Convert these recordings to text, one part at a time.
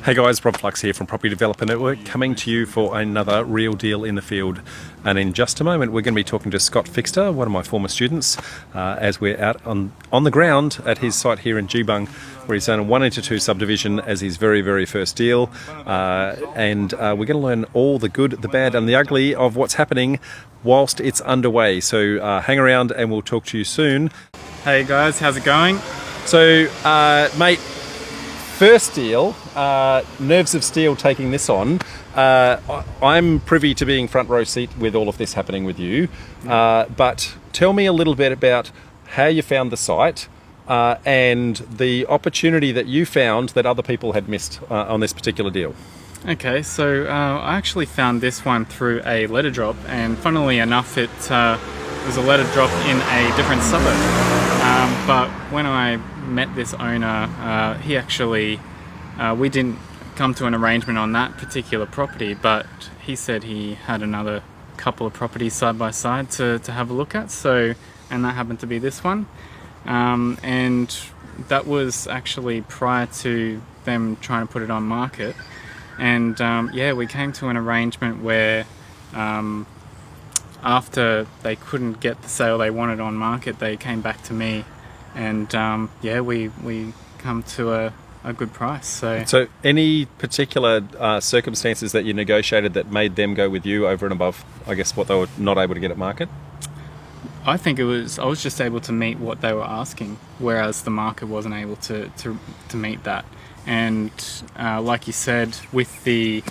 Hey guys, Rob Flux here from Property Developer Network, coming to you for another Real Deal in the Field. And in just a moment, we're going to be talking to Scott Fixter, one of my former students, as we're out on the ground at his site here in Geebung, where he's done a 1:2 subdivision as his very first deal. And we're going to learn all the good, the bad and the ugly of what's happening whilst it's underway. So hang around and we'll talk to you soon. Hey guys, how's it going? So, mate, first deal, nerves of steel taking this on. I'm privy to being front row seat with all of this happening with you, but tell me a little bit about how you found the site and the opportunity that you found that other people had missed on this particular deal. Okay, so I actually found this one through a letter drop, and funnily enough it was a letter drop in a different suburb. But when I met this owner, he actually, we didn't come to an arrangement on that particular property, but he said he had another couple of properties side by side to have a look at, so, and that happened to be this one. And that was actually prior to them trying to put it on market. And yeah, we came to an arrangement where after they couldn't get the sale they wanted on market, they came back to me, and yeah, we come to a good price. So any particular circumstances that you negotiated that made them go with you over and above, I guess, what they were not able to get at market? I think I was just able to meet what they were asking, whereas the market wasn't able to meet that. And like you said, with the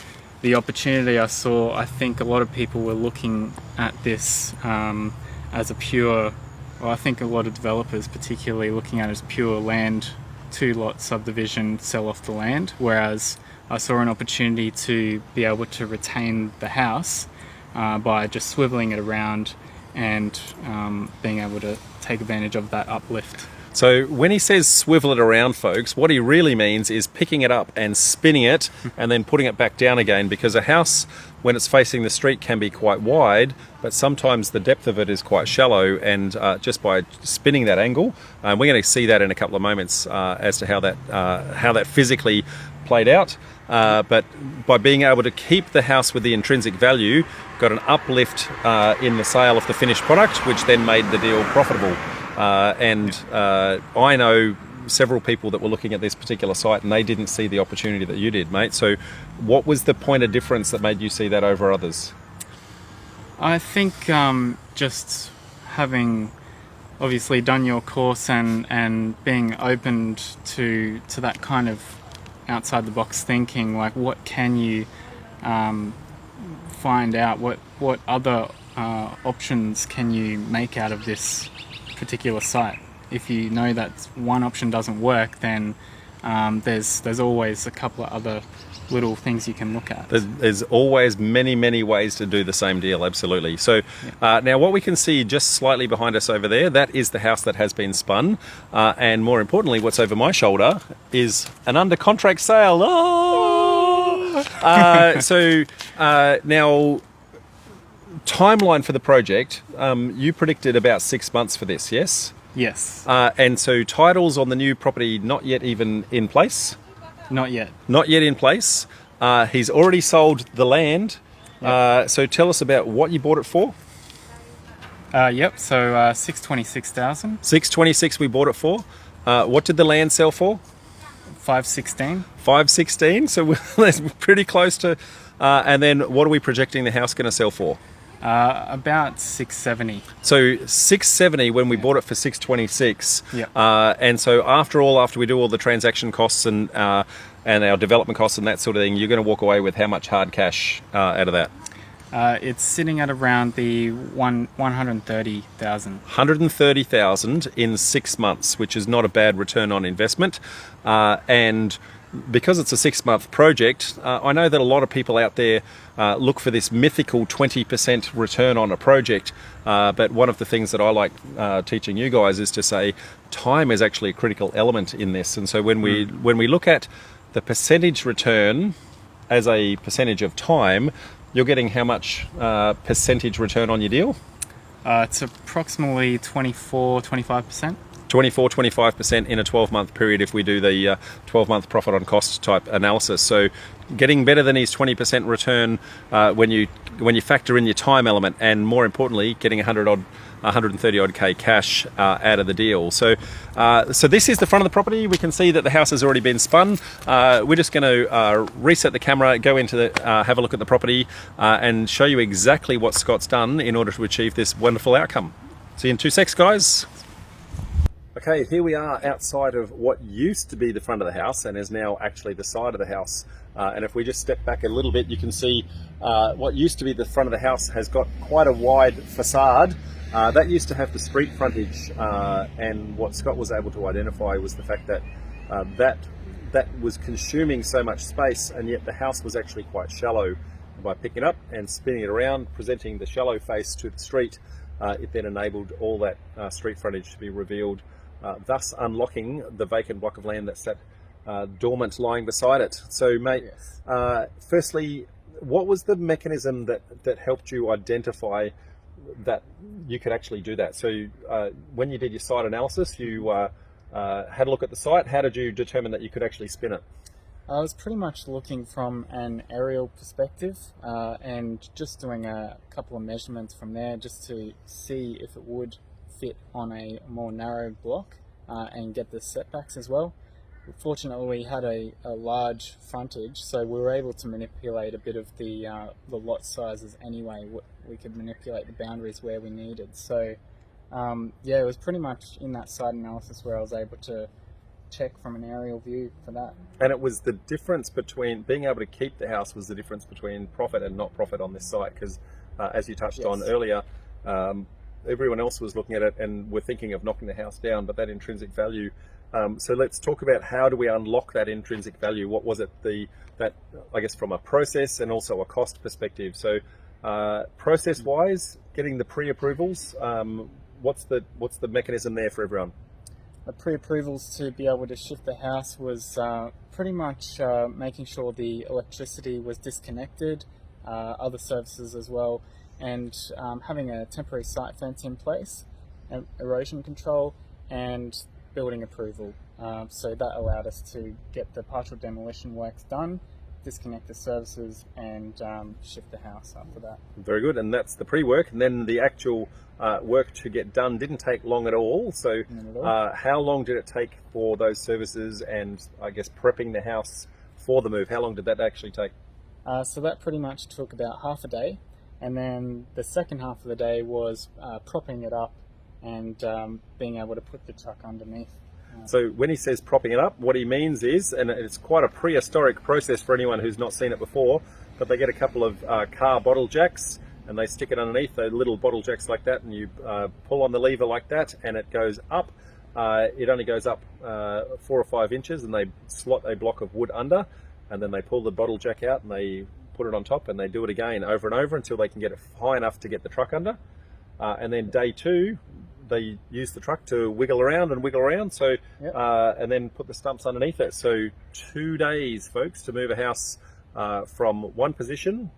opportunity I saw, I think a lot of people were looking at this as a pure, well, I think a lot of developers particularly looking at it as pure land, 2-lot subdivision, sell off the land, whereas I saw an opportunity to be able to retain the house by just swiveling it around and being able to take advantage of that uplift. So when he says swivel it around, folks, what he really means is picking it up and spinning it and then putting it back down again, because a house, when it's facing the street, can be quite wide, but sometimes the depth of it is quite shallow, and just by spinning that angle, we're going to see that in a couple of moments as to how that physically played out. But by being able to keep the house with the intrinsic value, got an uplift in the sale of the finished product, which then made the deal profitable. I know several people that were looking at this particular site and they didn't see the opportunity that you did, mate. So what was the point of difference that made you see that over others? I think just having obviously done your course and being open to that kind of outside the box thinking, like what can you find out, what other options can you make out of this particular site. If you know that one option doesn't work, then there's always a couple of other little things you can look at. There's always many ways to do the same deal, absolutely. So now what we can see just slightly behind us over there, that is the house that has been spun, and more importantly, what's over my shoulder is an under contract sale. Now, timeline for the project, you predicted about 6 months for this, yes? Yes. And so titles on the new property not yet even in place? Not yet. Not yet in place. He's already sold the land. Yep. So tell us about what you bought it for. Yep, so $626,000. $626 we bought it for. What did the land sell for? $516. $516, so that's pretty close to... and then what are we projecting the house going to sell for? About $670. So $670 when we bought it for $626. Yeah. And so after we do all the transaction costs and our development costs and that sort of thing, you're going to walk away with how much hard cash out of that? It's sitting at around the $130,000. $130,000 in 6 months, which is not a bad return on investment. And because it's a 6-month project, I know that a lot of people out there look for this mythical 20% return on a project, but one of the things that I like teaching you guys is to say time is actually a critical element in this. And so when we look at the percentage return as a percentage of time, you're getting how much percentage return on your deal? It's approximately 24-25%. 25% in a 12-month period if we do the 12-month profit on cost type analysis. So getting better than his 20% return when you factor in your time element, and more importantly, getting 130 odd K cash out of the deal. So this is the front of the property. We can see that the house has already been spun. We're just going to reset the camera, go into have a look at the property, and show you exactly what Scott's done in order to achieve this wonderful outcome. See you in 2 secs, guys. Okay, here we are outside of what used to be the front of the house and is now actually the side of the house. And if we just step back a little bit, you can see what used to be the front of the house has got quite a wide facade. That used to have the street frontage, and what Scott was able to identify was the fact that that was consuming so much space, and yet the house was actually quite shallow. By picking it up and spinning it around, presenting the shallow face to the street, it then enabled all that street frontage to be revealed, thus unlocking the vacant block of land that sat dormant lying beside it. So, mate, yes. Firstly, what was the mechanism that helped you identify that you could actually do that? So when you did your site analysis, you had a look at the site. How did you determine that you could actually spin it? I was pretty much looking from an aerial perspective and just doing a couple of measurements from there just to see if it would fit on a more narrow block and get the setbacks as well. Fortunately, we had a large frontage, so we were able to manipulate a bit of the lot sizes anyway. We could manipulate the boundaries where we needed. So yeah, it was pretty much in that site analysis where I was able to check from an aerial view for that. And it was the difference between being able to keep the house was the difference between profit and not profit on this site, because as you touched on earlier, everyone else was looking at it and were thinking of knocking the house down, but that intrinsic value. So let's talk about how do we unlock that intrinsic value. What was it that I guess from a process and also a cost perspective. So process wise, getting the pre-approvals, what's the mechanism there for everyone? The pre-approvals to be able to shift the house was pretty much making sure the electricity was disconnected, other services as well, and having a temporary site fence in place, erosion control, and building approval. So that allowed us to get the partial demolition works done, disconnect the services, and shift the house after that. Very good, and that's the pre-work, and then the actual work to get done didn't take long at all. So how long did it take for those services and I guess prepping the house for the move? How long did that actually take? So that pretty much took about half a day, and then the second half of the day was propping it up and being able to put the truck underneath. So when he says propping it up, what he means is, and it's quite a prehistoric process for anyone who's not seen it before, but they get a couple of car bottle jacks and they stick it underneath, those little bottle jacks like that, and you pull on the lever like that and it goes up. It only goes up 4 or 5 inches, and they slot a block of wood under, and then they pull the bottle jack out and they put it on top, and they do it again over and over until they can get it high enough to get the truck under. And then day 2, they use the truck to wiggle around, so and then put the stumps underneath it. So 2 days, folks, to move a house from one position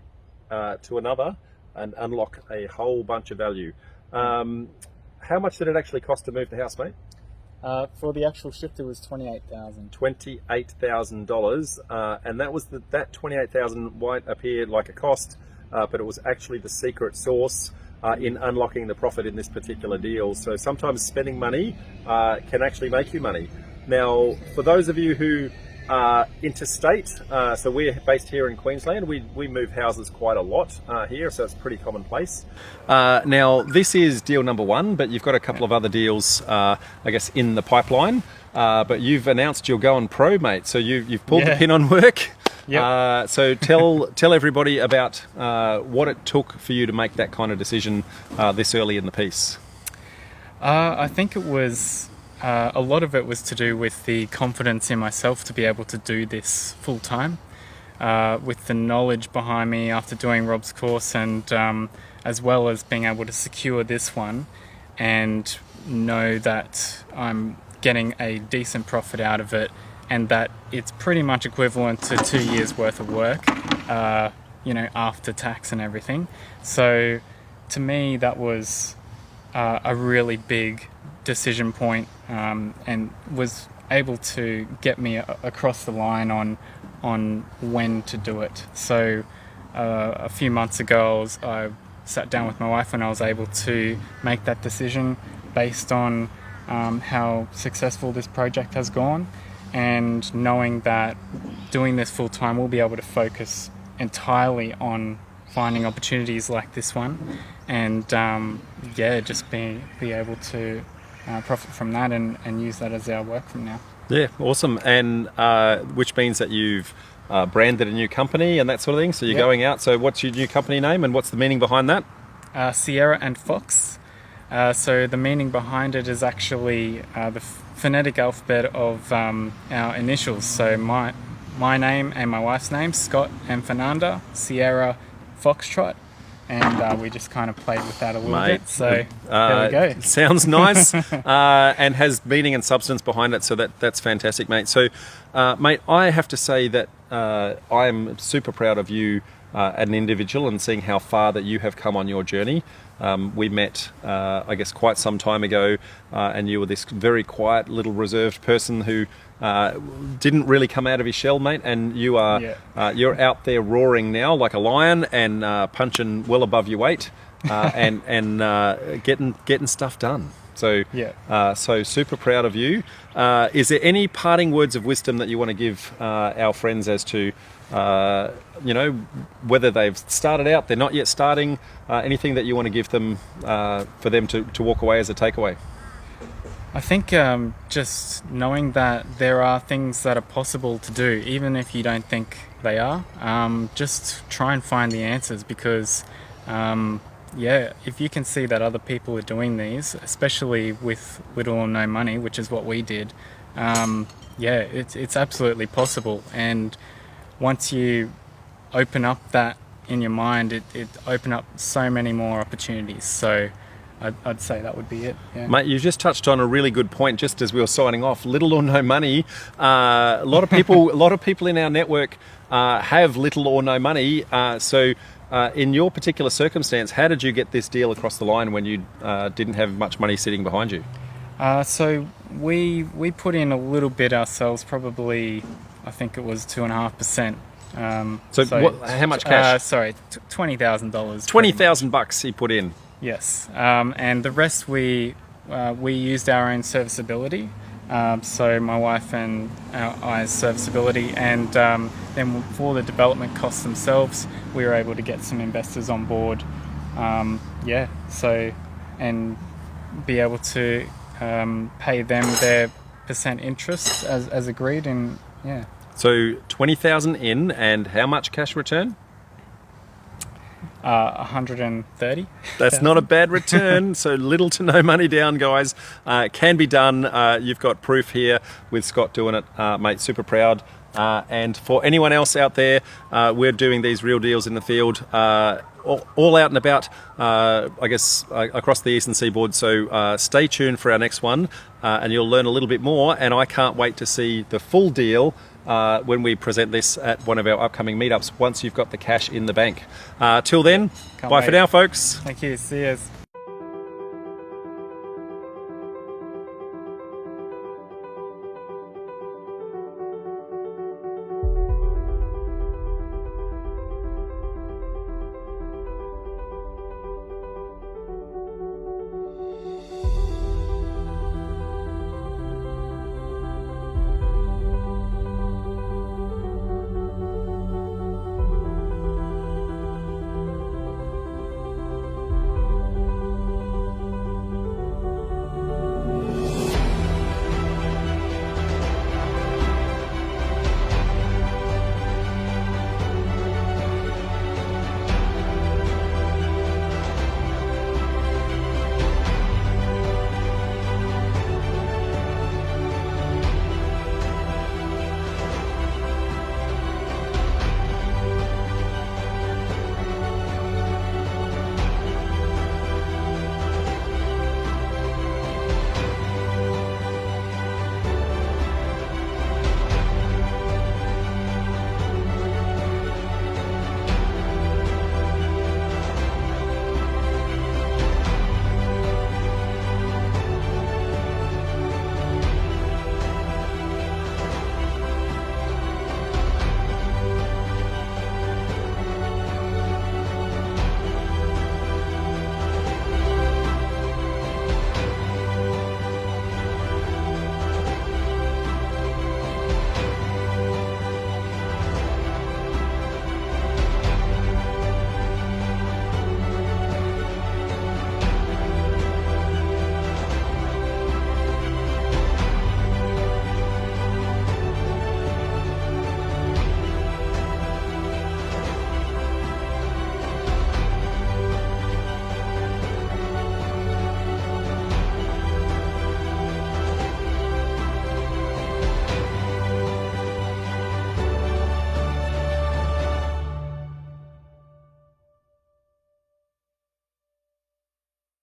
to another and unlock a whole bunch of value. How much did it actually cost to move the house, mate? For the actual shift, it was $28,000. $28,000, and that was that $28,000 won't appear like a cost, but it was actually the secret sauce in unlocking the profit in this particular deal. So sometimes spending money can actually make you money. Now, for those of you who are interstate, so we're based here in Queensland, we move houses quite a lot here, so it's pretty commonplace. Now, this is deal number 1, but you've got a couple of other deals, I guess, in the pipeline. But you've announced you're going pro, mate. So you've pulled the pin on work. Yep. So tell everybody about what it took for you to make that kind of decision this early in the piece. I think it was a lot of it was to do with the confidence in myself to be able to do this full time, with the knowledge behind me after doing Rob's course, and as well as being able to secure this one and know that I'm getting a decent profit out of it, and that it's pretty much equivalent to 2 years worth of work, after tax and everything. So to me, that was a really big decision point, and was able to get me across the line on when to do it. So a few months ago, I sat down with my wife and I was able to make that decision based on how successful this project has gone, and knowing that doing this full time we'll be able to focus entirely on finding opportunities like this one, and just be able to profit from that and use that as our work from now. Yeah, awesome. And which means that you've branded a new company and that sort of thing. So you're going out. So what's your new company name and what's the meaning behind that? Sierra and Fox. So the meaning behind it is actually the phonetic alphabet of our initials. So my name and my wife's name, Scott and Fernanda, Sierra, Foxtrot. And we just kind of played with that a little bit. So there we go. Sounds nice, and has meaning and substance behind it. So that's fantastic, mate. So, mate, I have to say that I am super proud of you as an individual and seeing how far that you have come on your journey. We met, I guess, quite some time ago, and you were this very quiet, little reserved person who didn't really come out of his shell, mate. And you are you're out there roaring now like a lion and punching well above your weight, and getting stuff done. So so super proud of you. Is there any parting words of wisdom that you want to give our friends as to whether they've started out, they're not yet starting, anything that you want to give them for them to walk away as a takeaway? I think just knowing that there are things that are possible to do, even if you don't think they are, just try and find the answers, because if you can see that other people are doing these, especially with little or no money, which is what we did, it's absolutely possible. And once you open up that in your mind, it open up so many more opportunities. So I'd say that would be it. Yeah. Mate, you just touched on a really good point just as we were signing off. Little or no money. A lot of people in our network have little or no money. So in your particular circumstance, how did you get this deal across the line when you didn't have much money sitting behind you? So we put in a little bit ourselves, probably, I think it was 2.5%. How much cash? $20,000. $20,000 he put in. Yes, and the rest we used our own serviceability. So my wife and I's serviceability, and then for the development costs themselves, we were able to get some investors on board. And be able to pay them their percent interest as agreed, and yeah. So 20,000 in, and how much cash return? 130. That's not a bad return. So little to no money down, guys. Can be done. You've got proof here with Scott doing it, mate. Super proud. And for anyone else out there, we're doing these real deals in the field, all out and about, I guess, across the eastern seaboard. So stay tuned for our next one, and you'll learn a little bit more. And I can't wait to see the full deal when we present this at one of our upcoming meetups once you've got the cash in the bank. Till then, bye for now, folks. Thank you. See you.